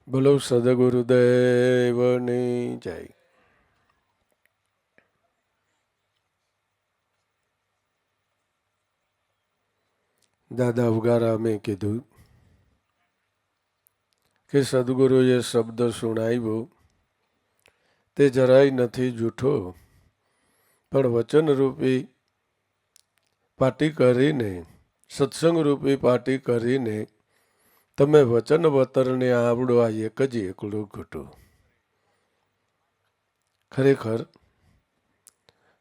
બોલો સદગુરુદેવની જય. દાદા ઉગારા મેં કીધું કે સદગુરુએ શબ્દ સુણાવ્યો તે જરાય નથી જૂઠો, પણ વચનરૂપી પાટી કરીને, સત્સંગરૂપી પાટી કરીને તમે વચન વતરને આવડો આ એક જ એકલું ઘટો. ખરેખર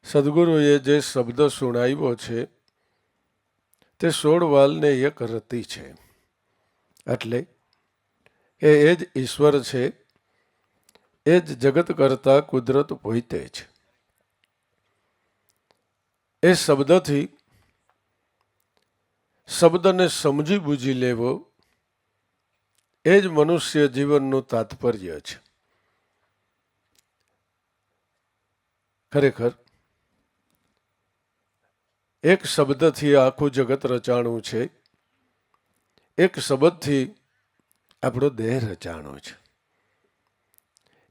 સદગુરુએ જે શબ્દ સુણાવ્યો છે તે 16 વાલને એક રતિ છે. એટલે એ જ ઈશ્વર છે, એ જ જગત કરતા કુદરત પોતે છે. એ શબ્દથી શબ્દને સમજી બૂજી લેવો એ જ મનુષ્ય જીવનનું તાત્પર્ય છે. ખરેખર એક શબ્દથી આખું જગત રચાણું છે, એક શબ્દથી આપણો દેહ રચાણો છે,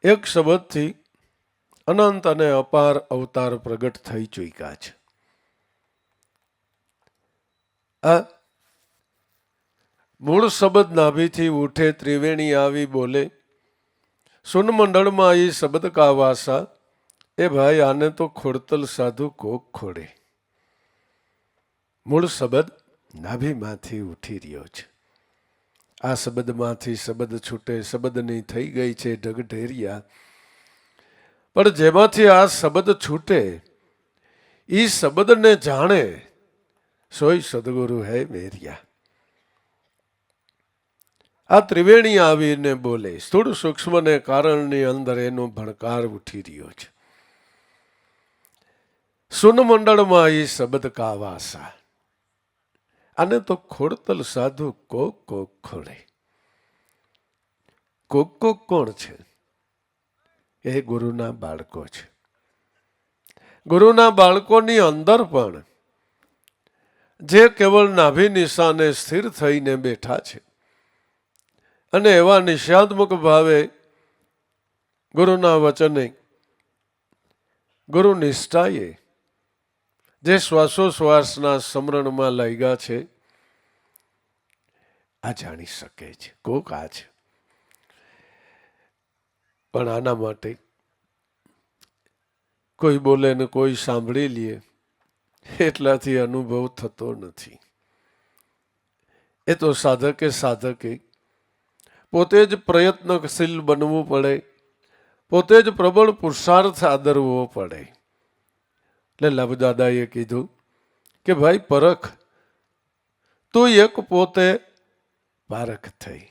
એક શબ્દથી અનંત અને અપાર અવતાર પ્રગટ થઈ ચૂક્યા છે. આ મૂળ શબ્દ નાભીથી ઉઠે ત્રિવેણી આવી બોલે, સુનમંડળમાં એ શબ્દ કા વાસા, એ ભાઈ આને તો ખોડતલ સાધુ કોક ખોડે. મૂળ શબ્દ નાભીમાંથી ઉઠી રહ્યો છે. આ શબ્દમાંથી શબ્દ છૂટે, શબ્દની થઈ ગઈ છે ઢગઢેરિયા. પણ જેમાંથી આ શબ્દ છૂટે એ શબ્દને જાણે સોય સદગુરુ હે મેરિયા. આ ત્રિવેણી આવીને બોલે, સ્થૂળ સૂક્ષ્મને કારણની અંદર એનો ભણકાર ઉઠી રહ્યો છે. સુનમંડળમાં એ શબ્દ કા વાસા, આને તો ખોડતલ સાધુ કોક કોક ખોડે. કોક કોક કોણ છે? એ ગુરુના બાળકો છે. ગુરુના બાળકોની અંદર પણ જે કેવળ નાભી નિશાને સ્થિર થઈને બેઠા છે અને એવા નિષાદમુખ ભાવે ગુરુના વચને, ગુરુ નિષ્ઠાએ જે શ્વાસોશ્વાસના સમરણમાં લાગ્યા છે, આ જાણી શકે છે. કોક આ છે. પણ આના માટે કોઈ બોલે ને કોઈ સાંભળી લે એટલાથી અનુભવ થતો નથી. એ તો સાધકે પોતે જ પ્રયત્નશીલ બનવું પડે, પોતે જ પ્રબળ પુરુષાર્થ આદરવો પડે. એટલે લાભદાદાએ કીધું કે ભાઈ પરખ, તું એક પોતે પારખ થઈ.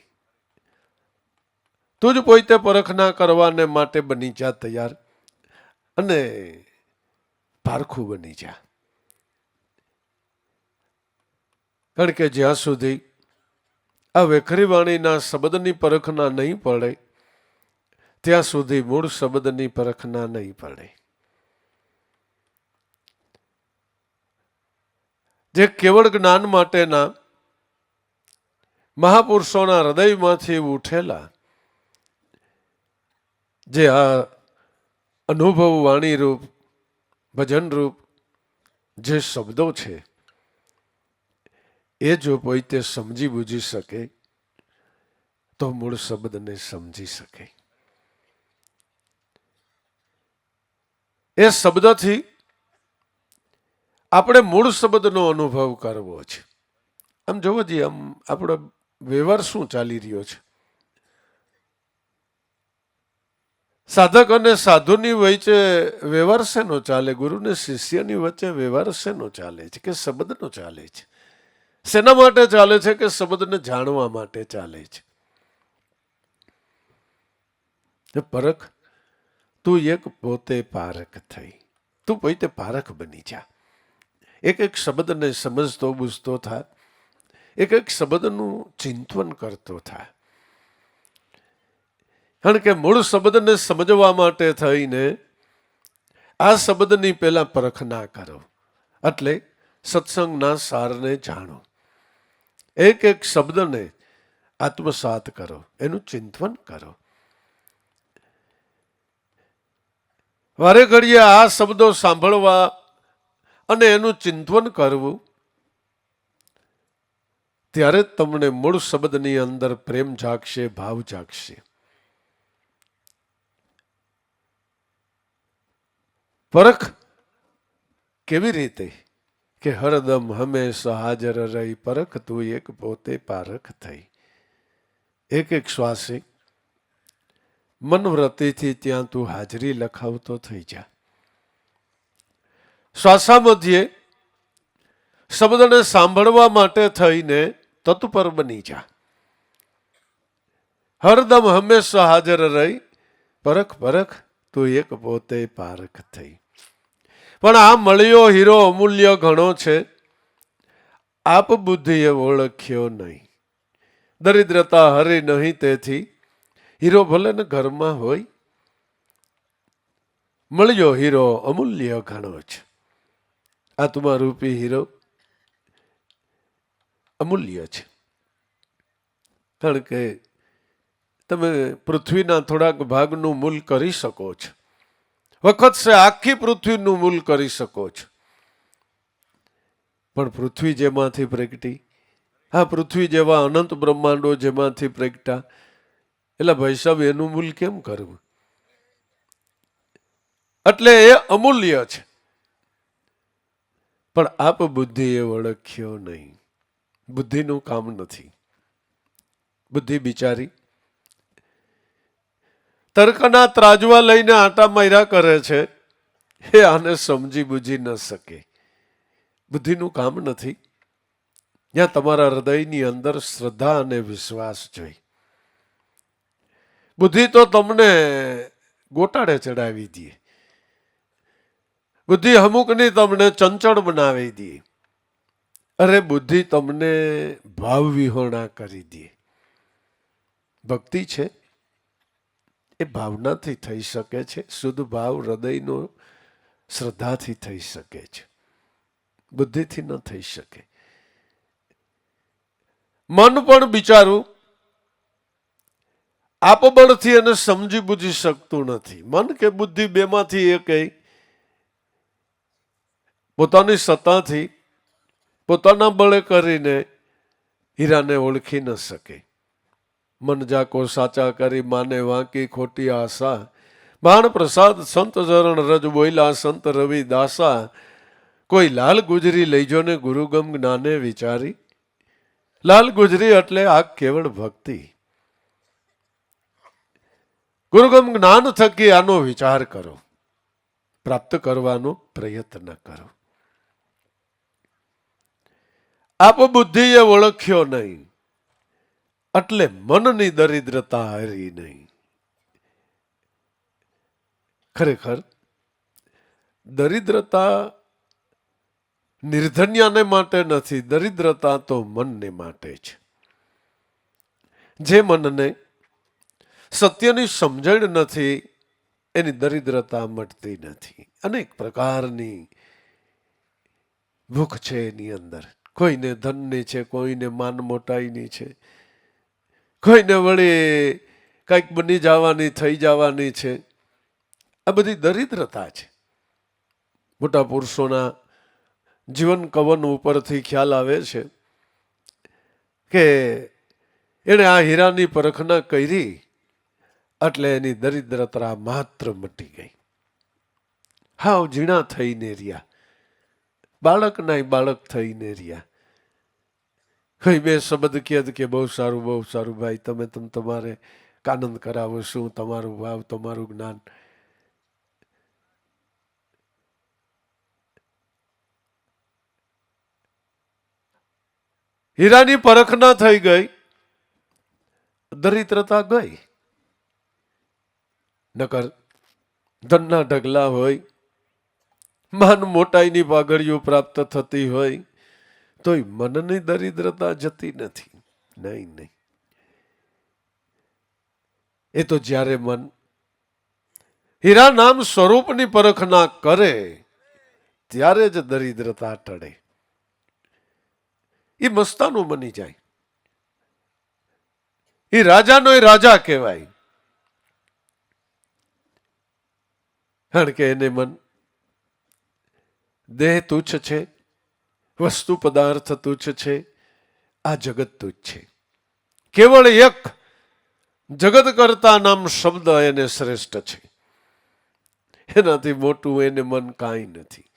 તું જ પોતે પરખના કરવાને માટે બની જા તૈયાર અને પારખું બની જા. કારણ કે જ્યાં સુધી આ વેખરી વાણીના શબ્દની પરખના નહીં પડે ત્યાં સુધી મૂળ શબ્દની પરખના નહીં પડે. જે કેવળ જ્ઞાન માટેના મહાપુરુષોના હૃદયમાંથી ઉઠેલા જે આ અનુભવ વાણી રૂપ, ભજન રૂપ જે શબ્દો છે, એ જો પોતે સમજી બૂજી શકે તો મૂળ શબ્દને સમજી શકે. એ શબ્દથી આપણે મૂળ શબ્દનો અનુભવ કરવો છે. આમ જોવો જઈએ, આમ આપણો વ્યવહાર શું ચાલી રહ્યો છે? સાધક અને સાધુની વચ્ચે વ્યવહાર શેનો ચાલે? ગુરુ ને શિષ્યની વચ્ચે વ્યવહાર શેનો ચાલે છે? કે શબ્દનો ચાલે છે. શેના માટે ચાલે છે? કે શબ્દને જાણવા માટે ચાલે છે. પરખ, તું એક પોતે પારખ થઈ. તું પોતે પારખ બની જા. એક એક શબ્દને સમજતો બૂઝતો થા, એક એક શબ્દનું ચિંતન કરતો થા. કારણ કે મૂળ શબ્દને સમજવા માટે થઈને આ શબ્દની પહેલા પરખ ના કરો. એટલે સત્સંગના સારને જાણો. એક એક શબ્દને આત્મસાત કરો, એનું ચિંતન કરો. વારે ઘડીએ આ શબ્દો સાંભળવા અને એનું ચિંતન કરવું, ત્યારે તમને મૂળ શબ્દની અંદર પ્રેમ જાગશે, ભાવ જાગશે. પરખ કેવી રીતે? કે હરદમ હંમેશા હાજર રહી, પરખ તું એક પોતે પારખ થઈ. એક એક શ્વાસે મનવ્રતિથી ત્યાં તું હાજરી લખાવતો થઈ જા. શ્વાસા મધ્યે શબ્દને સાંભળવા માટે થઈને તત્પર બની જા. હરદમ હંમેશા હાજર રહી, પરખ પરખ તું એક પોતે પારખ થઈ. પણ આ મળ્યો હીરો અમૂલ્ય ઘણો છે, આપ બુદ્ધિએ ઓળખ્યો નહીં. દરિદ્રતા હરી નહીં, તેથી હીરો ભલે ને ઘરમાં હોય, મળ્યો હીરો અમૂલ્ય ઘણો છે. આત્મારૂપી હીરો અમૂલ્ય છે. કારણ કે તમે પૃથ્વીના થોડાક ભાગનું મૂલ કરી શકો છો, વખત છે આખી પૃથ્વીનું મૂલ કરી શકો છો. પણ પૃથ્વી જેમાંથી પ્રગટી, આ પૃથ્વી જેવા અનંત બ્રહ્માંડો જેમાંથી પ્રગટા, એટલે ભાઈ સાહેબ એનું મૂલ કેમ કરવું? એટલે એ અમૂલ્ય છે. પણ આપ બુદ્ધિએ ઓળખ્યો નહીં. બુદ્ધિનું કામ નથી. બુદ્ધિ બિચારી તર્કના ત્રાજવા લઈને આટા માર્યા કરે છે, એ આને સમજી બુજી ન શકે. બુદ્ધિનું કામ નથી. ત્યાં તમારા હૃદયની અંદર શ્રદ્ધા અને વિશ્વાસ જોઈ. બુદ્ધિ તો તમને ગોટાળે ચડાવી દે, બુદ્ધિ અમુકની તમને ચંચળ બનાવી દે. અરે બુદ્ધિ તમને ભાવ વિહોણા કરી દે. ભક્તિ છે એ ભાવનાથી થઈ શકે છે. શુદ્ધ ભાવ હૃદયનો શ્રદ્ધાથી થઈ શકે છે, બુદ્ધિથી ન થઈ શકે. મન પણ બિચારું આપબળથી એને સમજી બુજી શકતું નથી. મન કે બુદ્ધિ બેમાંથી એક પોતાની સત્તાથી પોતાના બળે કરીને હીરાને ઓળખી ન શકે. મન જાકો સાચા કરી માને વાંકી ખોટી આશા, બાણ પ્રસાદ સંત ચરણ રજ બોયલા સંત રવિ દાસા. કોઈ લાલ ગુજરી લઈજો ને ગુરુગમ જ્ઞાને વિચારી. લાલ ગુજરી એટલે આ કેવળ ભક્તિ. ગુરુગમ જ્ઞાન થકી આનો વિચાર કરો, પ્રાપ્ત કરવાનો પ્રયત્ન કરો. આપ બુદ્ધિએ ઓળખ્યો નહીં, એટલે મનની દરિદ્રતા હારી નહીં. ખરેખર દરિદ્રતા નિર્ધન્યને માટે નથી, દરિદ્રતા તો મનને માટે છે. જે મનને સત્યની સમજણ નથી, એની દરિદ્રતા મટતી નથી. અનેક પ્રકારની ભૂખ છે એની અંદર. કોઈને ધનની છે, કોઈને માન મોટાઈની છે, કોઈને વળી કંઈક બની જવાની, થઈ જવાની છે. આ બધી દરિદ્રતા છે. મોટા પુરુષોના જીવન કવન ઉપરથી ખ્યાલ આવે છે કે એણે આ હીરાની પરખના કરી એટલે એની દરિદ્રતા માત્ર મટી ગઈ. હાવ ઝીણા થઈને રહ્યા, બાળકના બાળક થઈને રહ્યા. કઈ બે શબ્દ કે બહુ સારું, બહુ સારું ભાઈ, તમે તમારે આનંદ કરાવો, શું તમારું ભાવ, તમારું જ્ઞાન. હીરાની પરખ ના થઈ ગઈ, દરિદ્રતા ગઈ. નકર ધનના ઢગલા હોય, માન મોટાઈની પાઘડીઓ પ્રાપ્ત થતી હોય, તોય મનની દરિદ્રતા જતી નથી. નહીં નહીં, એ તો જ્યારે મન હીરા નામ સ્વરૂપની પરખ ના કરે ત્યારે જ દરિદ્રતા ટળે. એ મસ્તાનું બની જાય. એ રાજાનો એ રાજા કહેવાય. કારણ કે એને મન દેહ તુચ્છ છે, વસ્તુ પદાર્થ તુચ્છ છે, આ જગત તુચ્છ છે. કેવળ એક જગત કરતા નામ શબ્દ એને શ્રેષ્ઠ છે. એનાથી મોટું એને મન કાંઈ નથી.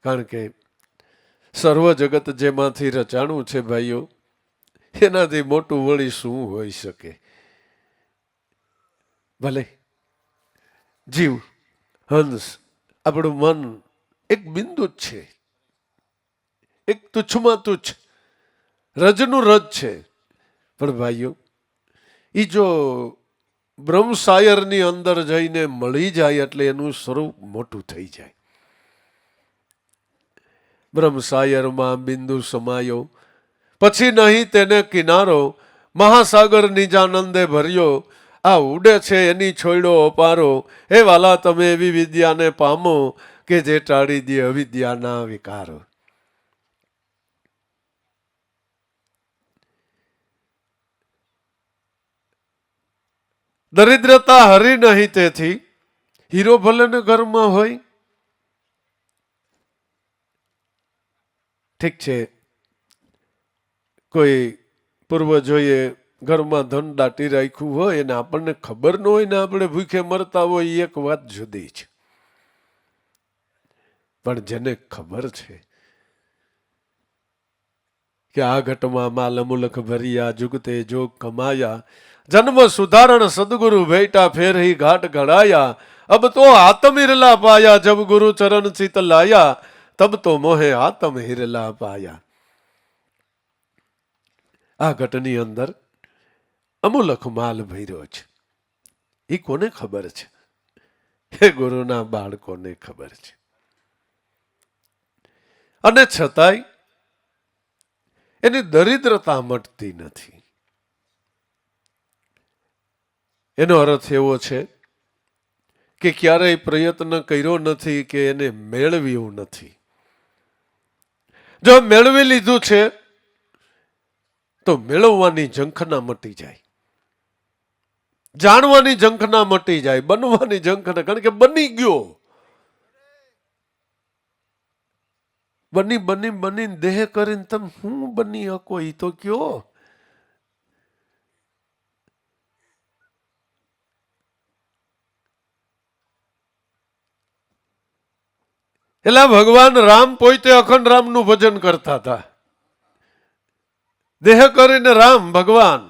કારણ કે સર્વ જગત જેમાંથી રચાણું છે ભાઈઓ, એનાથી મોટું વળી શું હોઈ શકે? ભલે જીવ, હંસ, આપણું મન એક બિંદુ જ છે, એક તુચ્છમાં તુચ્છ, રજનું રજ છે. પણ ભાઈઓ, એ જો બ્રહ્મસાયરની અંદર જઈને મળી જાય એટલે એનું સ્વરૂપ મોટું થઈ જાય. બ્રહ્મસાયરમાં બિંદુ સમાયો, પછી નહીં તેને કિનારો, મહાસાગર નિજાનંદે ભર્યો, આ ઉડે છે એની છોયડો અપારો, હે વાલા તમે એવી વિદ્યાને પામો કે જે ટાળી દે અવિદ્યાના વિકારો. દરિદ્રતા હરી નહીં તેથી હીરો ભલે ને ઘરમાં હોય. ઠીક છે, કોઈ પૂર્વજોએ ઘરમાં ધન દાટી રાખ્યું હોય અને આપણને ખબર ન હોય ને આપણે ભૂખે મરતા હોય, એક વાત જુદી છે. પણ જેને ખબર છે કે આ ઘટમાં માલ અમુલક ભર્યા, જુગતે જોગ કમાયા, જન્મ સુધારણ સદગુરુ ભેટા ફેર ही घाट घड़ाया, अब तो आत्म हिरला पाया, जब गुरु चरण चित लाया, तब तो मोहे आत्म हिरला पाया. આ ઘટની અંદર અમુલક માલ ભર્યો છે. એ કોને ખબર છે? એ ગુરુના બાળકોને ખબર છે. અને છતાંય એની દરિદ્રતા મટતી નથી. એનો અર્થ એવો છે કે ક્યારેય પ્રયત્ન કર્યો નથી કે એને મેળવ્યું નથી. જો મેળવી લીધું છે તો મેળવવાની ઝંખના મટી જાય, જાણવાની ઝંખના મટી જાય, બનવાની ઝંખના, કારણ કે બની ગયો. બની બની બની દેહ કરીને તમે શું બની શકો એ તો કયો? એટલે ભગવાન રામ પોતે અખંડ રામનું ભજન કરતા હતા. દેહ કરીને રામ ભગવાન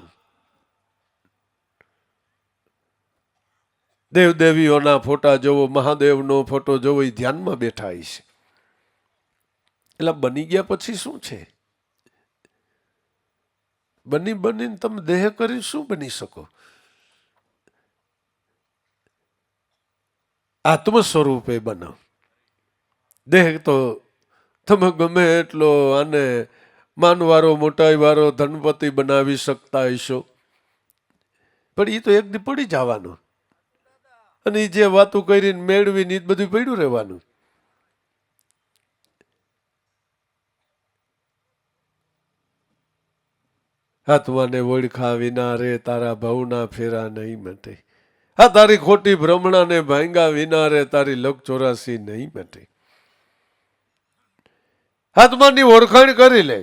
દેવદેવીઓના ફોટા જોવો, મહાદેવનો ફોટો જોવો, એ ધ્યાનમાં બેઠા છે. એટલે બની ગયા પછી શું છે? બની બનીને તમે દેહ કરી શું બની શકો? આત્મ સ્વરૂપે બનો. દેહ તો તમે ગમે એટલો આને માનવારો, મોટાઈવારો, ધનપતિ બનાવી શકતા હશો, પણ એ તો એક દી પડી જવાનું. અને જે વાતો કરીને મેળવીને એ બધું પડ્યું રહેવાનું. આત્માને ઓળખા વિના રે તારા ભવના ફેરા નહીં મટે. આ તારી ખોટી ભ્રમણાને ભાંગા વિના રે તારી લક 84 નહીં મટે. આત્માની ઓળખાણ કરી લે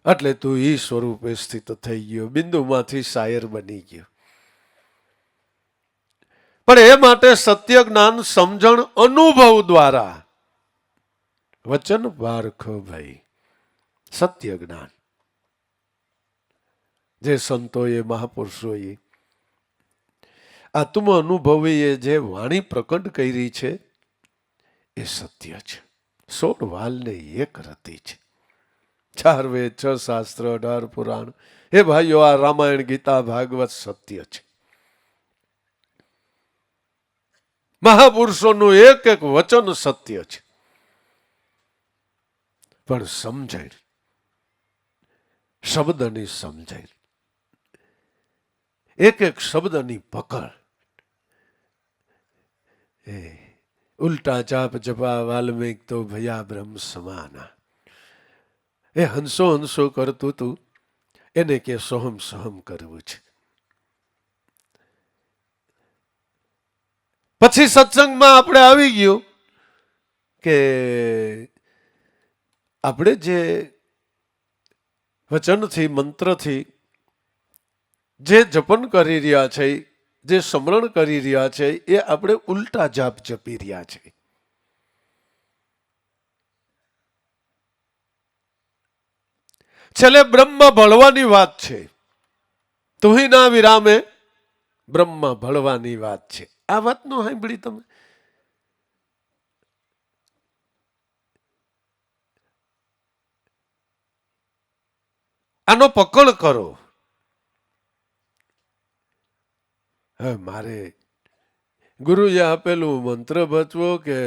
એટલે તું ઈ સ્વરૂપે સ્થિત થઈ ગયો, બિંદુમાંથી શાયર બની ગયો. પણ એ માટે સત્ય જ્ઞાન સમજણ અનુભવ દ્વારા, વચન પારખો ભાઈ, સત્ય જ્ઞાન જે સંતોએ, મહાપુરુષોએ, આત્મ અનુભવીએ જે વાણી પ્રકટ કરી છે એ સત્ય છે. 16 વાલને એક રતી છે, 4 વેદ, 6 શાસ્ત્ર, 18 પુરાણ. એ ભાઈઓ, આ રામાયણ, ગીતા, ભાગવત સત્ય છે. મહાપુરુષોનું એક એક વચન સત્ય છે. પણ સમજણ, શબ્દની સમજણ, એક એક શબ્દની પકડ, એ ઉલટા ચાપ જપા વાલ્મીક તો ભયા બ્રહ્મ સમાના. એ હંસો હંસો કરતું તું, એને કે સોહમ સોહમ કરવું છે. પછી સત્સંગમાં આપણે આવી ગયું કે આપણે જે વચનથી મંત્રથી જે જપન કરી રહ્યા છે, જે સ્મરણ કરી રહ્યા છે, એ આપણે ઉલટા જાપ જપી રહ્યા છે. છેલ્લે બ્રહ્મ ભળવાની વાત છે. તુહી ના વિરામે બ્રહ્મ ભળવાની વાત છે. આ વાત નો સાંભળી તમે? આનો પકડ કરો. હવે મારે ગુરુએ આપેલું મંત્ર બચવો કે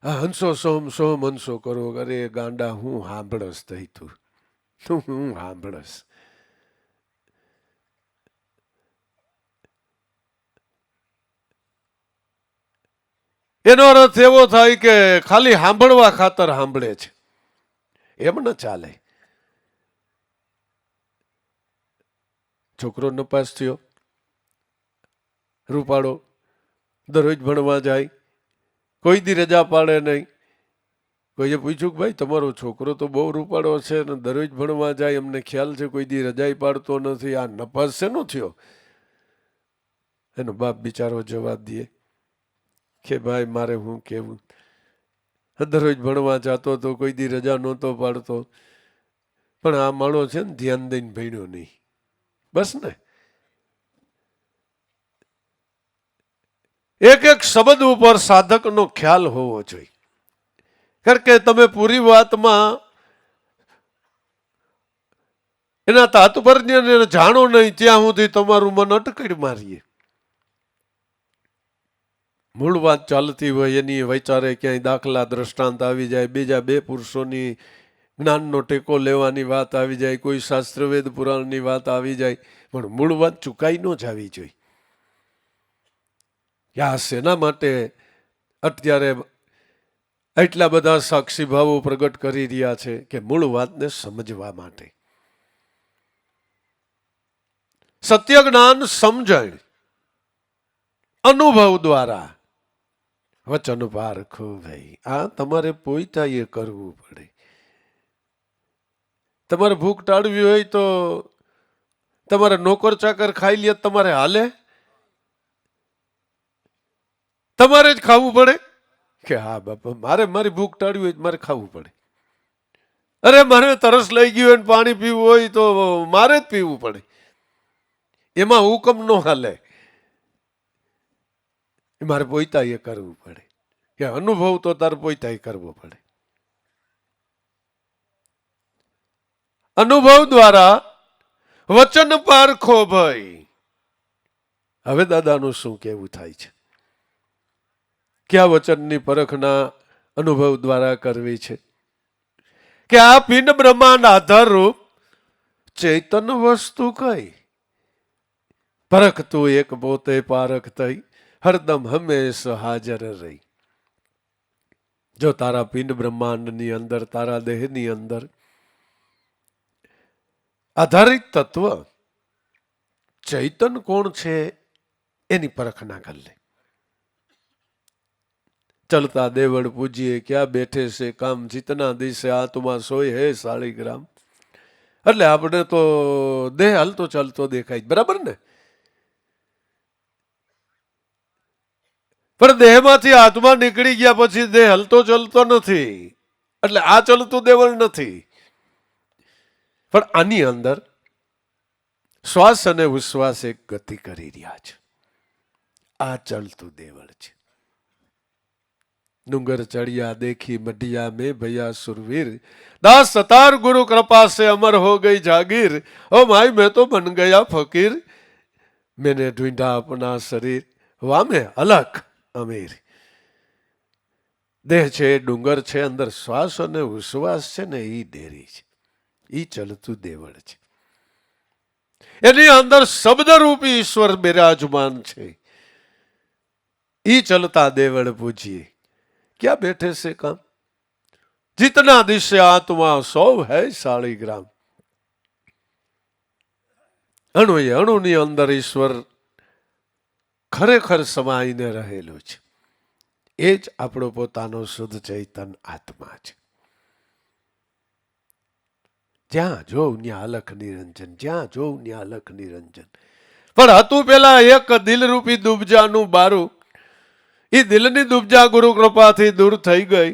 હંસો સોમ સોમ હંસો કરો. અરે ગાંડા, હું સાંભળસ થઈ તું હું સાંભળસ. એનો અર્થ એવો થાય કે ખાલી સાંભળવા ખાતર સાંભળે છે. એમ ન ચાલે. છોકરો નપાસ થયો, રૂપાળો, દરરોજ ભણવા જાય, કોઈ દી રજા પાડે નહીં. કોઈએ પૂછ્યું કે ભાઈ તમારો છોકરો તો બહુ રૂપાળો છે ને દરરોજ ભણવા જાય, અમને ખ્યાલ છે કોઈ દી રજા પાડતો નથી, આ નપાસ શેનો થયો? એનો બાપ બિચારો જવાબ દે કે ભાઈ મારે હું કેવું, દરરોજ ભણવા જતો તો કોઈ દી રજા નહોતો પાડતો, પણ આ માણો છે ને ધ્યાન દઈને ભણ્યો નહીં. બસ ને. એક એક શબ્દ ઉપર સાધકનો ખ્યાલ હોવો જોઈએ. કારણ કે તમે પૂરી વાતમાં એના તાત્પર્યને જાણો નહીં ત્યાં સુધી તમારું મન અટકડી મારીએ. મૂળ વાત ચાલતી હોય એની વૈચારે ક્યાંય દાખલા દ્રષ્ટાંત આવી જાય, બીજા બે પુરુષોની જ્ઞાનનો ટેકો લેવાની વાત આવી જાય, કોઈ શાસ્ત્રવેદ પુરાણની વાત આવી જાય, પણ મૂળ વાત ચુકાઈ ન જવી જોઈએ. આ શેના માટે અત્યારે એટલા બધા સાક્ષી ભાવો પ્રગટ કરી રહ્યા છે કે મૂળ વાતને સમજવા માટે. સત્ય જ્ઞાન સમજણ અનુભવ દ્વારા વચન પારખો. ભાઈ આ તમારે પોઈતાએ કરવું પડે. તમારે ભૂખ ટાળવી હોય તો તમારે નોકર ચાકર ખાઈ લે તમારે હાલે? તમારે જ ખાવું પડે કે હા બાપા મારે મારી ભૂખ ટાળવી હોય મારે ખાવું પડે. અરે મારે તરસ લઈ ગયું હોય પાણી પીવું હોય તો મારે જ પીવું પડે. એમાં હુકમ ન હાલે. મારે પોઈતાએ કરવું પડે કે અનુભવ તો તારે પોઈતાએ કરવો પડે. અનુભવ દ્વારા વચન પારખો. ભાઈ હવે દાદાનું શું કેવું થાય છે? ક્યાં વચનની પરખના અનુભવ દ્વારા કરવી છે કે આ પિંડ બ્રહ્માંડ આધારરૂપ ચૈતન વસ્તુ કઈ પરખતું એક પોતે પારખ થઈ હરદમ હંમેશ હાજર રહી. જો તારા પિંડ બ્રહ્માંડની અંદર, તારા દેહની અંદર આધારિત તત્વ ચૈતન કોણ છે એની પરખના કરી લે. ચલતા દેવળ પૂજીએ ક્યાં બેઠે છે કામ, જીતના દિશે આત્મા સોય હે શાળીગ્રામ. એટલે આપણે તો દેહ હાલતો ચાલતો દેખાય, બરાબર ને? પણ દેહમાંથી આત્મા નીકળી ગયા પછી દેહ હલતો ચલતો નથી, એટલે આ ચલતું દેવળ નથી. પણ આની અંદર શ્વાસ અને ઉશ્વાસ એક ગતિ કરી રહ્યા છે. આ ચલતું દેવળ છે. ડુંગર ચढ़िया देखी मढ़िया में भैया सुरवीर, दास सतार गुरु कृपा से अमर हो गई जागीर, ओ भाई मैं तो बन गया फकीर, मैंने ढूंढा अपना शरीर, हुआ मैं अलग अमीर. દેહ છે, ડુંગર છે, અંદર શ્વાસ અને ઉશ્વાસ છે ને એ ડેરી છે, એ ચલતું દેવળ છે. એની અંદર શબ્દરૂપી ઈશ્વર બિરાજમાન છે. એ ચલતા દેવળ પૂજીએ क्या बैठे से काम, जितना दिशे आत्मा सौ है शाळीग्राम. અણુએ અણુની અંદર ઈશ્વર ખરેખર સમાઈને રહેલું છે. એ જ આપણો પોતાનો શુદ્ધ ચૈતન આત્મા છે. જ્યાં જોઉં ત્યાં અલખ નિરંજન, જ્યાં જોઉં ત્યાં અલખ નિરંજન. પણ હતું પેલા એક દિલરૂપી દુબજાનું બારું. એ દિલની દુબજા ગુરુ કૃપાથી દૂર થઈ ગઈ,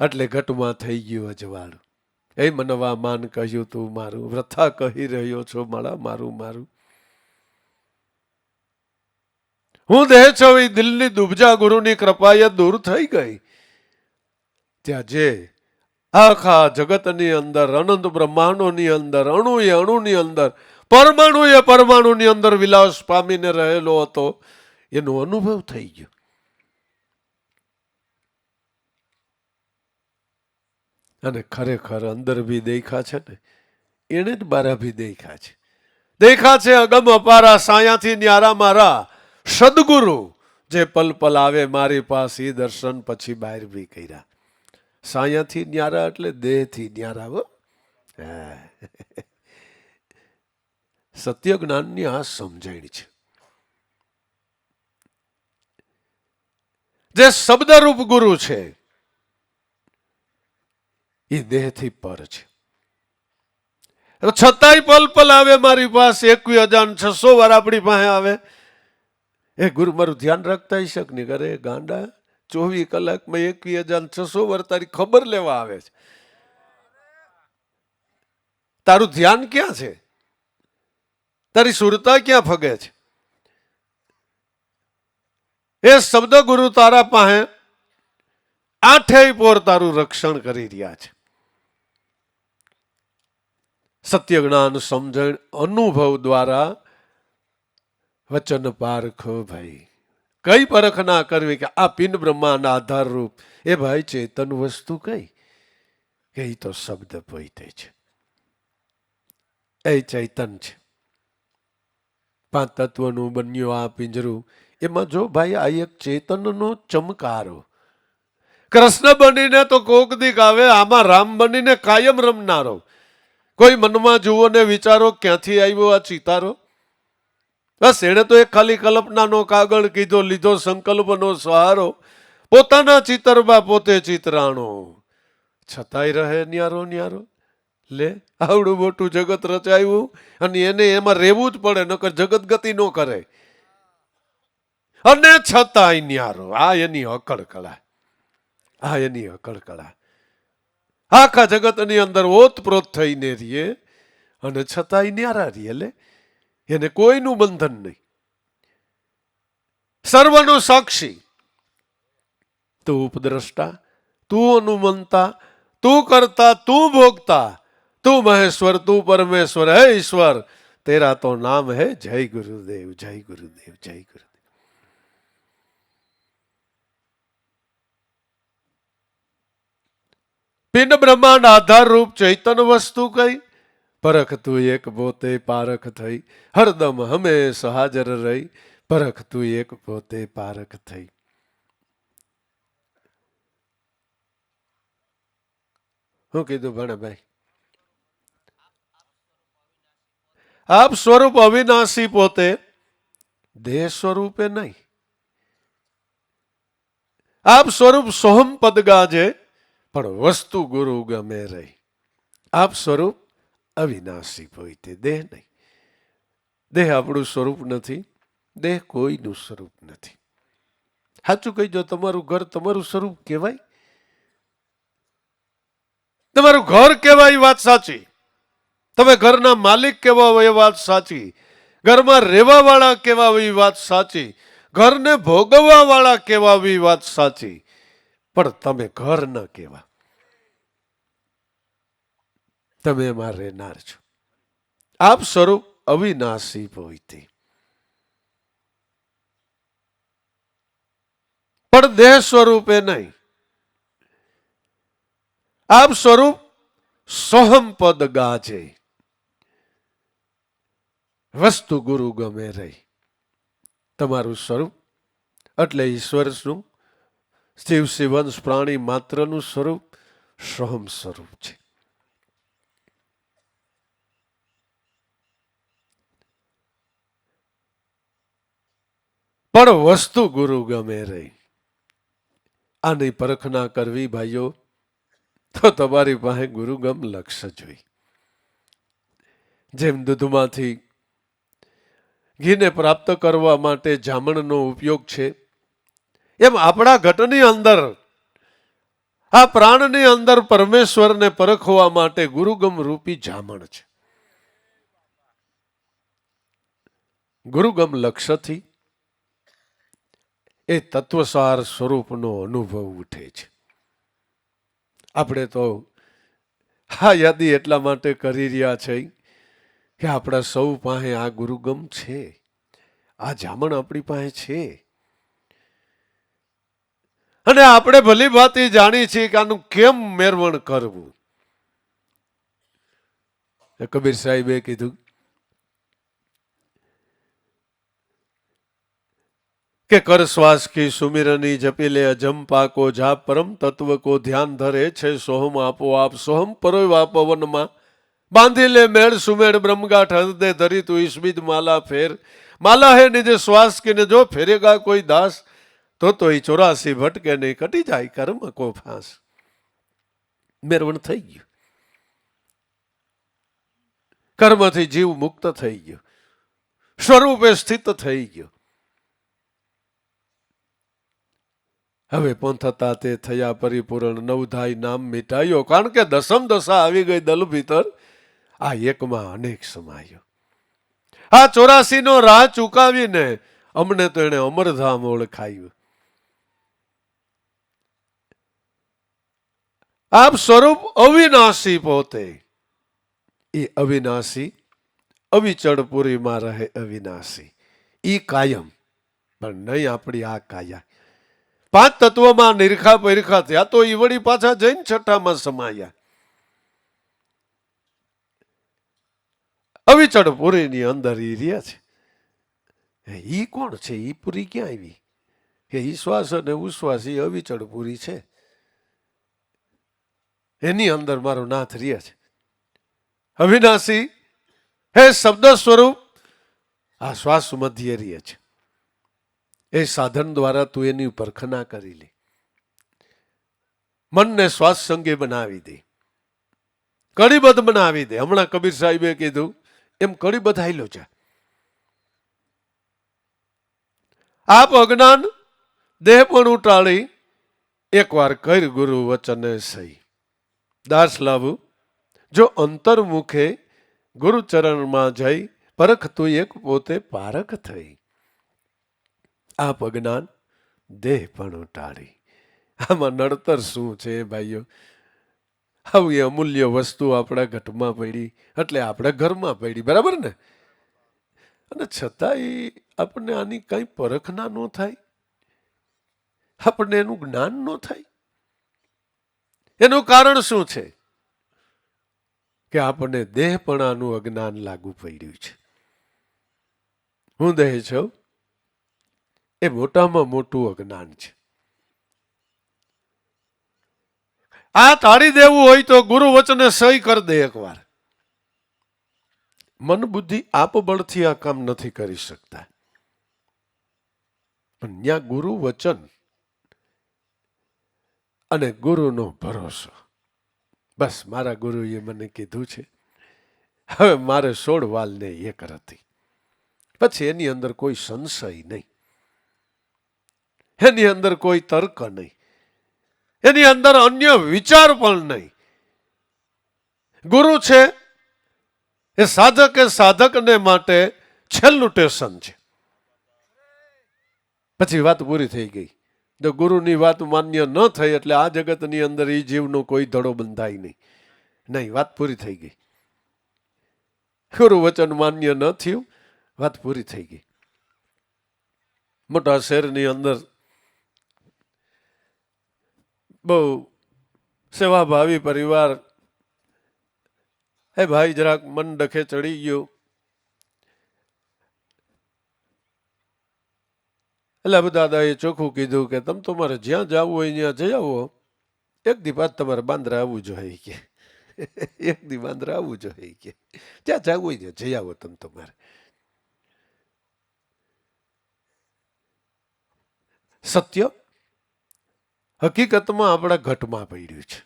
એટલે ઘટમાં થઈ ગયું અજવાળું. એ મનવા માન કહ્યું તું મારું, વ્રથા કહી રહ્યો છો મારા મારું મારું. હું દેહ છો એ દિલની દુબજા ગુરુની કૃપાએ દૂર થઈ ગઈ. ત્યાં જે આખા જગતની અંદર, અનંત બ્રહ્માંડોની અંદર, અણુએ અણુની અંદર, પરમાણુએ પરમાણુની અંદર વિલાસ પામીને રહેલો હતો, એનો અનુભવ થઈ ગયો. અને ખરેખર અંદર બી દેખા છે ને, એને જ બારા બી દેખા છે. દેખા છે અગમ અપારા, સાયાથી ન્યારા મારા સદગુરુ, જે પલ પલ આવે મારી પાસે, એ દર્શન પછી બહાર બી કર્યા. સાયાથી ન્યારા એટલે દેહથી ન્યારા. હો, સત્ય જ્ઞાનની આ સમજણ છે. જે શબ્દરૂપ ગુરુ છે એ દેહથી પર છે. છતાંય પલ પલ આવે મારી પાસે, 21,600 વાર આપણી પાસે આવે. એ ગુરુ મારું ધ્યાન રાખતા શક નહીં કરે ગાંડા. 24 કલાકમાં 21,600 વાર તારી ખબર લેવા આવે છે. તારું ધ્યાન ક્યાં છે? તારી સુરતા ક્યાં ફગે છે? એ શબ્દ ગુરુ તારા પાસે આઠેય પોર તારું રક્ષણ કરી રહ્યા છે. સત્ય જ્ઞાન સમજણ અનુભવ દ્વારા વચન પારખો ભાઈ. કઈ પરખ ના કરવી કે આ પિંડ બ્રહ્માંડ આધાર રૂપ, એ ભાઈ ચેતન વસ્તુ કઈ? કે એ તો શબ્દ પોતે છે, એ ચૈતન છે. 5 તત્વનું બન્યું આ પિંજરું, એમાં જો ભાઈ આ એક ચેતનનો ચમકારો. કૃષ્ણ બનીને તો કોક દીક આવે, આમાં રામ બનીને કાયમ રમનારો. કોઈ મનમાં જુઓ ને વિચારો ક્યાંથી આવ્યો આ ચિતારો? બસ એણે તો એક ખાલી કલ્પનાનો કાગળ કીધો, લીધો સંકલ્પનો સહારો. પોતાના ચિતરમાં પોતે ચિતરાણો, છતાંય રહે ન્યારો ન્યારો. લે, આવડું મોટું જગત રચાયું અને એને એમાં રહેવું જ પડે, નકર જગત ગતિ ન કરે. અને છતાંય ન્યારો. આ એની અકળ કળા, આ એની અકળ કળા. આખા જગતની અંદર ઓતપ્રોત થઈને રહીએ અને છતાંય ન્યારા રહીએ. લે, એને કોઈનું બંધન નહીં. સર્વનો સાક્ષી. તું ઉપદ્રષ્ટા, તું અનુમંતા, તું કરતા, તું ભોગતા, તું મહેશ્વર, તું પરમેશ્વર. હે ઈશ્વર, તેરા તો નામ હે જય ગુરુદેવ, જય ગુરુદેવ, જય ગુરુદેવ. પિંડ બ્રહ્માંડ આધાર રૂપ ચૈતન વસ્તુ કઈ? પરખ તું એક પોતે પારખ થઈ, હરદમ હંમેશ હાજર રહી. પરખ તું એક પોતે પારખ થઈ. શું કીધું ભણાભાઈ? આપ સ્વરૂપ અવિનાશી પોતે, દેહ સ્વરૂપે નહીં. આપ સ્વરૂપ સોહમ પદ ગાજે, પણ વસ્તુ ગુરુ ગમે રહી. આપ સ્વરૂપ અવિનાશી પોતે, દેહ નહીં. દેહ આપણું સ્વરૂપ નથી, દેહ કોઈનું સ્વરૂપ નથી. સાચું કહીજો, તમારું ઘર તમારું સ્વરૂપ કહેવાય? તમારું ઘર કહેવાય, વાત સાચી. તમે ઘરના માલિક કેવા હોય એ વાત સાચી. ઘરમાં રહેવા વાળા કેવા હોય એ વાત સાચી. ઘરને ભોગવવા વાળા કેવા હોય એ વાત સાચી. પણ તમે ઘર ન કહેવા, તમે એમાં રહેનાર છો. આપ સ્વરૂપ અવિનાશી પોતે, પણ દેહ સ્વરૂપે નહીં. આપ સ્વરૂપ સોહમ પદ ગાજે, વસ્તુ ગુરુ ગમે રહી. તમારું સ્વરૂપ એટલે ઈશ્વર શું? શિવ શિવંશ પ્રાણી માત્રનું સ્વરૂપ સોહમ સ્વરૂપ છે. પણ વસ્તુ ગુરુ ગમે રહી. આની પરખ ના કરવી ભાઈઓ તો તમારી પાસે ગુરુગમ લક્ષ જોઈ. જેમ દૂધમાંથી ઘીને પ્રાપ્ત કરવા માટે જામણનો ઉપયોગ છે, એમ આપણા ઘટની અંદર આ પ્રાણની અંદર પરમેશ્વરને પરખવા માટે ગુરુગમ રૂપી જામણ છે. ગુરુગમ લક્ષથી એ તત્વસાર સ્વરૂપનો અનુભવ ઉઠે છે. આપણે તો આ યાદી એટલા માટે કરી રહ્યા છે કે આપણા સૌ પાસે આ ગુરુગમ છે, આ જામણ આપણી પાસે છે. અને આપણે ભલી ભાતી જાણી છીએ કે આનું કેમ મેરવણ કરવું. કબીર સાહેબે કીધું કે કર શ્વાસ કી સુમિરની જપી લે અજંપા કો જાપ પરમ તત્વ કો ધ્યાન ધરે છે સોહમ આપો આપ સોહમ પરોવા પવનમાં બાંધી લે મેળ સુમેળ બ્રહ્મગાઠ હૃદય ધરી તું ઈસ્મિત માલા ફેર માલા હે નિજ શ્વાસ કે ને જો ફેરેગા કોઈ દાસ તો એ 84 ભટકે નહીં કટી જાય કર્મ કો ફાંસ. મેરવણ થઈ ગયું, કર્મથી જીવ મુક્ત થઈ ગયો, સ્વરૂપે સ્થિત થઈ ગયો. હવે પંથતા તે થયા પરિપૂર્ણ નવધાય નામ મિટાયો, કારણ કે દસમ દશા આવી ગઈ દલ ભીતર, આ એકમાં અનેક સમાયો. આ 84 નો રાહ ચૂકાવીને અમને તો એને અમરધામ ઓળખાયું. આપ સ્વરૂપ અવિનાશી પોતે, એ અવિનાશી અવિચળ પુરીમાં રહે અવિનાશી, ઈ કાયમ, પણ નહીં આપણી આ કાયા. 5 તત્વમાં નિરખા પરિખા થયા તો ઈ વળી પાછા જૈન છઠ્ઠામાં સમાયા. અવિચળ પુરીની અંદર ઈ રહ્યા છે. ઈ કોણ છે? ઈ પુરી ક્યાં આવી? કે ઈ શ્વાસ અને ઉશ્વાસ ઈ અવિચળ પુરી છે, એની અંદર મારો નાથ રહ્યા છે. અવિનાશી હે શબ્દ સ્વરૂપ આ શ્વાસ મધ્ય રહે છે. એ સાધન દ્વારા તું એની પરખના કરી લે, મનને શ્વાસ સંગે બનાવી દે, કડીબદ્ધ બનાવી દે. હમણાં કબીર સાહેબે કીધું એમ કડીબદ્ધ હાલ્યો છે. આપ અજ્ઞાન દેહ પણ ઉટાળી એકવાર કર ગુરુ વચને સહી. દાસ લાવું જો અંતર્મુખે ગુરુચરણમાં જઈ પરખ તું એક પોતે પારખ થઈ. આપ અજ્ઞાન દેહ પણ ઉટાળી. આમાં નડતર શું છે ભાઈઓ? આવી અમૂલ્ય વસ્તુ આપણા ઘટમાં પડી એટલે આપણે ઘરમાં પડી, બરાબર ને? અને છતાંય આપણને આની કઈ પરખ ના ન થાય, આપણને એનું જ્ઞાન ન થાય. એનું કારણ શું છે? કે આપણને દેહપણાનું અજ્ઞાન લાગુ પડ્યું છે. હું દેહ છું એ મોટામાં મોટું અજ્ઞાન છે. આ તાળી દેવું હોય તો ગુરુ વચને સહી કરી દે એકવાર. મન બુદ્ધિ આપ બળથી આ કામ નથી કરી શકતા, પણ ત્યાં ગુરુ વચન અને ગુરુનો ભરોસો. બસ મારા ગુરુએ મને કીધું છે, હવે મારે 16 વાલને એક હતી. પછી એની અંદર કોઈ સંશય નહીં, એની અંદર કોઈ તર્ક નહીં, એની અંદર અન્ય વિચાર પણ નહીં. ગુરુ છે એ સાધકને માટે છેલ્લું સ્ટેશન છે. પછી વાત પૂરી થઈ ગઈ. જો ગુરુની વાત માન્ય ન થઈ એટલે આ જગતની અંદર એ જીવનો કોઈ ધડો બંધાય નહીં. નહીં, વાત પૂરી થઈ ગઈ. ગુરુ વચન માન્ય ન થયું, વાત પૂરી થઈ ગઈ. મોટા શહેરની અંદર બહુ સેવાભાવી પરિવાર, હે ભાઈ જરાક મન ડખે ચડી ગયું એટલે દાદાએ ચોખ્ખું કીધું કે તમે તમારે જ્યાં જવું હોય ત્યાં જઈ આવો, એક દી બાદ તમારે બાંદ્રા આવવું જોઈએ કે એક દી બાંદ્રા આવવું જોઈએ કે જ્યાં જવું હોય ત્યાં જઈ આવો તમે તમારે. સત્ય હકીકતમાં આપણા ઘટમાં પડ્યું છે.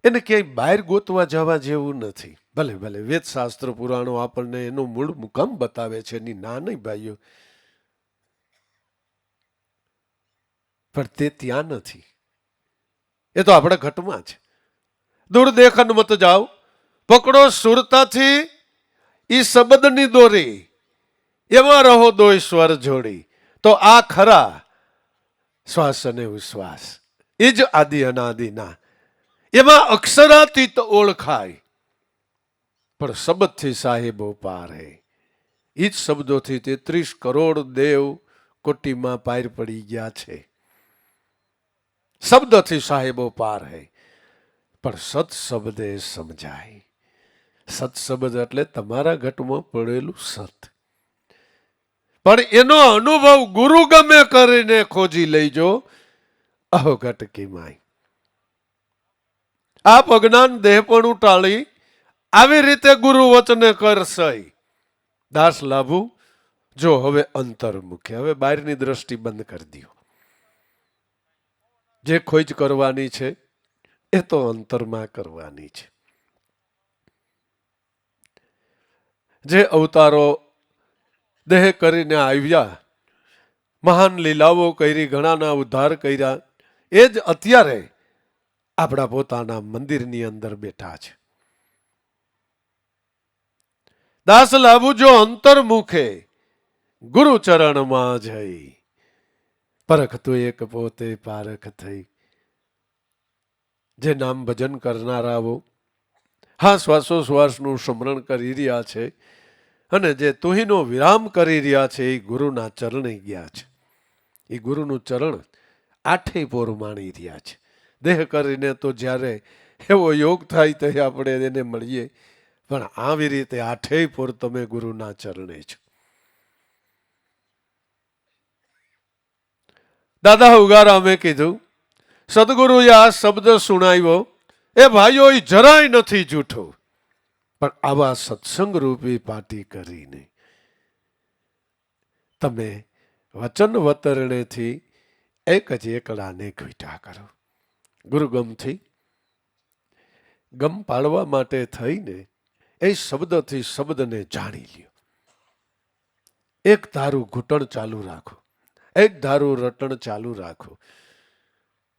એને ક્યાંય બહાર ગોતવા જવા જેવું નથી. ભલે ભલે વેદશાસ્ત્ર પુરાણો આપણને એનું મૂળ મુકામ બતાવે છે, એની ના નહીં ભાઈઓ, પણ તે ત્યાં નથી. એ તો આપણા ઘટમાં છે. દૂર દેખન મત જાઓ, પકડો સુરતાથી ઈ શબ્દની દોરી, એમાં રહો દો ઈશ્વર જોડી. તો આ ખરા શ્વાસ અને ઉશ્વાસ, એ જ આદિ અનાદિના, એમાં અક્ષરાતીત ઓળખાય. પણ શબ્દથી સાહેબો પાર હે. એ જ શબ્દોથી 33 કરોડ દેવ કોટીમાં પાર પડી ગયા છે. શબ્દથી સાહેબો પાર હે. પણ સત શબ્દે સમજાય. સત શબ્દ એટલે તમારા ઘટમાં પડેલું સત. પણ એનો અનુભવ ગુરુ ગમે કરીને ખોજી લઈજો, અહોઘટ કીમાય. આપ અજ્ઞાન દેહપણું ટાળી આવી રીતે ગુરુ વચને કરશે. દાસ લાભુ જો હવે અંતર્મુખે, હવે બહારની દ્રષ્ટિ બંધ કરી દો. જે ખોજ કરવાની છે એ તો અંતરમાં કરવાની છે. જે અવતારો દેહ કરીને આવ્યા, મહાન લીલાઓ કરી, ઘણાના ઉદ્ધાર કર્યા, એ જ અત્યારે આપણા પોતાના મંદિરની અંદર બેઠા છે. દાસ લાભુ જો અંતર્મુખે ગુરુ ચરણમાં જઈ, પરખ તો એક પોતે પારખ થઈ. જે નામ ભજન કરનારાઓ હા શ્વાસોશ્વાસનું સ્મરણ કરી રહ્યા છે અને જે તુહીનો વિરામ કરી રહ્યા છે, એ ગુરુના ચરણે ગયા છે. એ ગુરુનું ચરણ આઠે પોર માણી રહ્યા છે. દેહ કરીને તો જ્યારે એવો યોગ થાય તો આપણે એને મળીએ, પણ આવી રીતે આઠે પોર તમે ગુરુના ચરણે છો. દાદા ઉગારામે કીધું, સદગુરુએ આ શબ્દ સુણાવ્યો, એ ભાઈઓ એ જરાય નથી જૂઠો. પણ આવા સત્સંગ રૂપી પાટી કરીને તમે વચન વતરણેથી એક જ એકડાને ઘૂંટા કરો. ગુરુગમથી ગમ પાડવા માટે થઈને એ શબ્દથી શબ્દને જાણી લ્યો. એક ધારું ઘૂંટણ ચાલુ રાખો, એક ધારું રટણ ચાલુ રાખો.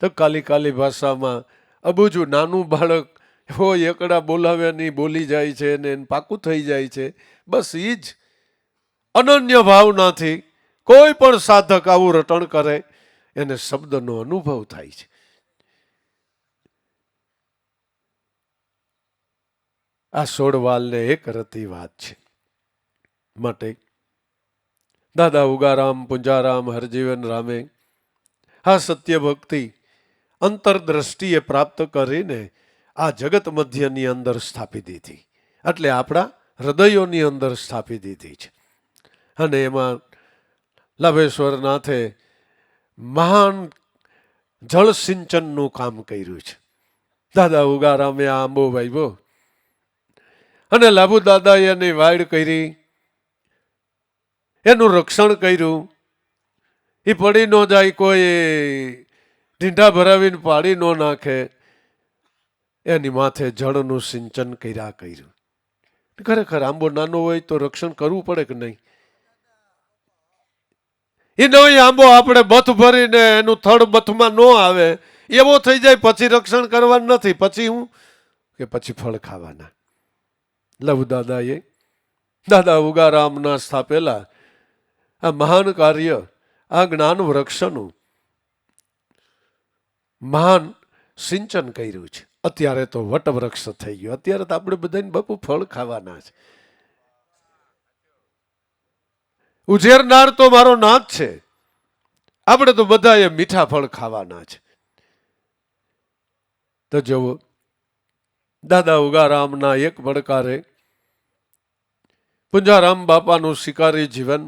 તો કાલી કાલી ભાષામાં અબુજું નાનું બાળક હોય એકડા બોલાવ્યાની બોલી જાય છે ને પાકું થઈ જાય છે. બસ એ જ અનન્ય ભાવનાથી કોઈ પણ સાધક આવું રટણ કરે એને શબ્દનો અનુભવ થાય છે. આ સોડવાલને એક રતી વાત છે. માટે દાદા ઉગારામ, પુંજારામ, હરજીવન રામે આ સત્ય ભક્તિ અંતરદ્રષ્ટિએ પ્રાપ્ત કરીને આ જગત મધ્યની અંદર સ્થાપી દીધી, એટલે આપણા હૃદયોની અંદર સ્થાપી દીધી છે. અને એમાં લાભેશ્વરનાથે મહાન જળ સિંચનનું કામ કર્યું છે. દાદા ઉગારામે આ આંબો વાવ્યો અને લાભુ દાદાએ એની વાડ કરી, એનું રક્ષણ કર્યું. એ પડી ન જાય, કોઈ ઢીંઢા ભરાવીને પાડી ન નાખે, એની માથે જળનું સિંચન કર્યું. ખરેખર આંબો નાનો હોય તો રક્ષણ કરવું પડે કે નહીં? એ નહીં આંબો આપણે બથ ભરીને એનું થડ બથમાં ન આવે એવો થઈ જાય પછી રક્ષણ કરવાનું નથી. પછી હું કે પછી ફળ ખાવાના. લઘુ દાદાએ દાદા ઉગારામના સ્થાપેલા આ મહાન કાર્ય, આ જ્ઞાન વૃક્ષનું મહાન સિંચન કર્યું છે. અત્યારે તો વટવૃક્ષ થઈ ગયું. અત્યારે તો આપણે બધાને બાપુ ફળ ખાવાના છે. ઉછેરનાર તો મારો નાથ છે, આપણે તો બધાએ મીઠા ફળ ખાવાના છે. તો જુઓ, દાદા ઉગારામના એક પડકારે પુંજારામ બાપાનું શિકારી જીવન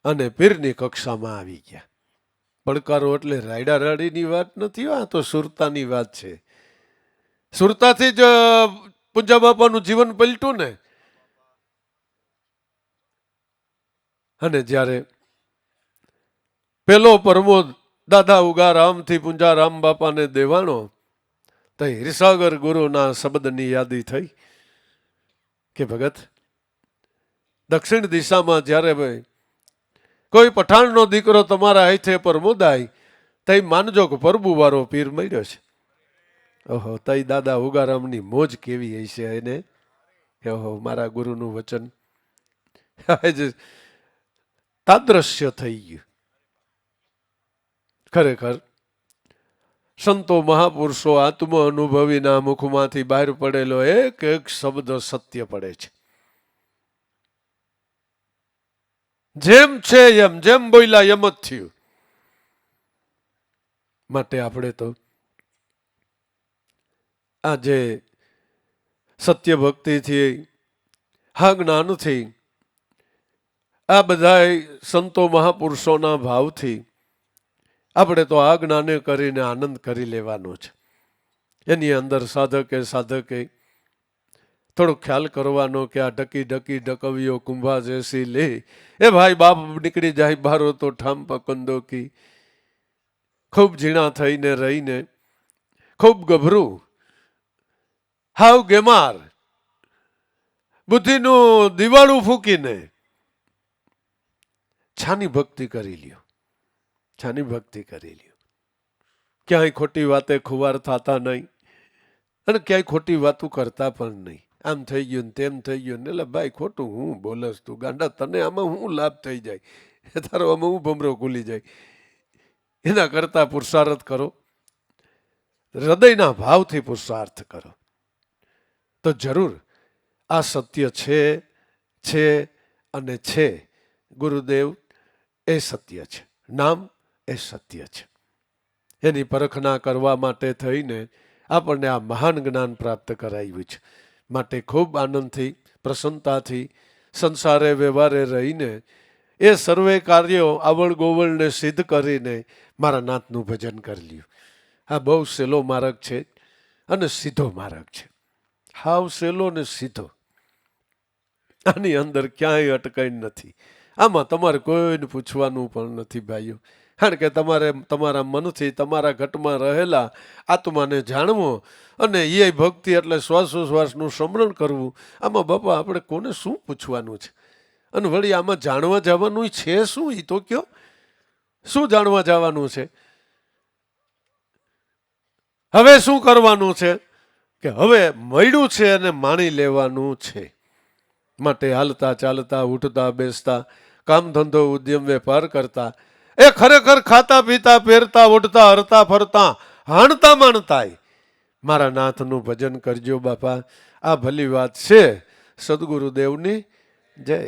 અને પીરની કક્ષામાં આવી ગયા. પડકારો એટલે રાયડા રાડીની વાત નથી, આ તો સુરતાની વાત છે. સુરતાથી જ પુંજા બાપાનું જીવન પલટ્યું ને. અને જ્યારે પેલો પરમો દાદા ઉગારામથી પુંજારામ બાપાને દેવાણો, તો હિરસાગર ગુરુના શબ્દની યાદી થઈ કે ભગત, દક્ષિણ દિશામાં જ્યારે ભાઈ કોઈ પઠાણનો દીકરો તમારા હાથે પરમોદાય, તઈ માનજો કે પરબુવારો પીર મળ્યો છે. ઓહો, તઈ દાદા ઉગારામની મોજ કેવી હશે એને. ઓહો, મારા ગુરુનું વચન તાદ્રશ્ય થઈ ગયું. ખરેખર સંતો મહાપુરુષો આત્મ અનુભવીના મુખમાંથી બહાર પડેલો એક એક શબ્દ સત્ય પડે છે. જેમ છે એમ, જેમ બોલ્યા એમ જ થયું. માટે આપણે તો આજે સત્ય ભક્તિથી, હા જ્ઞાનથી, આ બધા સંતો મહાપુરુષોના ભાવથી આપણે તો આ જ્ઞાને કરીને આનંદ કરી લેવાનો છે. એની અંદર સાધકે થોડો ખ્યાલ કરવાનો કે આ ઢકી ઢકી ઢકવ્યો કુંભા જેસી લે, એ ભાઈ બાપ નીકળી જાય બારો તો ઠામ પકંદો કી. ખૂબ ઝીણા થઈને રહીને, ખૂબ ગભરું, હાવ ગેમાર, બુદ્ધિનું દિવાળું ફૂકીને છાની ભક્તિ કરી લ્યો, છાની ભક્તિ કરી લ્યો. ક્યાંય ખોટી વાતે ખુવાર થતા નહીં અને ક્યાંય ખોટી વાતું કરતા પણ નહીં. આમ થઈ ગયું ને તેમ થઈ ગયું ને, એટલે ભાઈ ખોટું હું બોલસ તું ગાંડા, તને આમાં હું લાભ થઈ જાય, તારો આમાં હું ભમરો ખુલી જાય. એના કરતા પુરુષાર્થ કરો, હૃદયના ભાવથી પુરુષાર્થ કરો, તો જરૂર આ સત્ય છે અને છે. ગુરુદેવ એ સત્ય છે, નામ એ સત્ય છે. એની પરખના કરવા માટે થઈને આપણને આ મહાન જ્ઞાન પ્રાપ્ત કરાવ્યું છે. માટે ખૂબ આનંદથી, પ્રસન્નતાથી સંસારે વ્યવહારે રહીને એ સર્વે કાર્યો આવળ ગોવળને સિદ્ધ કરીને મારા નાથનું ભજન કરી લ્યું. આ બહુ સહેલો માર્ગ છે અને સીધો માર્ગ છે. હાવ સહેલો ને સીધો, આની અંદર ક્યાંય અટકાઈ નથી. આમાં તમારે કોઈને પૂછવાનું પણ નથી ભાઈઓ. કારણ કે તમારે તમારા મનથી તમારા ઘટમાં રહેલા આત્માને જાણવો અને એ ભક્તિ એટલે શ્વાસોશ્વાસનું સ્મરણ કરવું. આમાં બાપા આપણે કોને શું પૂછવાનું છે? અને વળી આમાં જાણવા જવાનું છે શું? એ તો કયો, શું જાણવા જવાનું છે? હવે શું કરવાનું છે કે હવે મળ્યું છે અને માણી લેવાનું છે. માટે હાલતા ચાલતા, ઉઠતા બેસતા, કામ ધંધો ઉદ્યમ વેપાર કરતા, એ ખરેખર ખાતા પીતા પહેરતા ઉઠતા હરતા ફરતા હાણતા માણતાય મારા નાથનું ભજન કરજો બાપા. આ ભલી વાત છે. સદગુરુદેવની જય.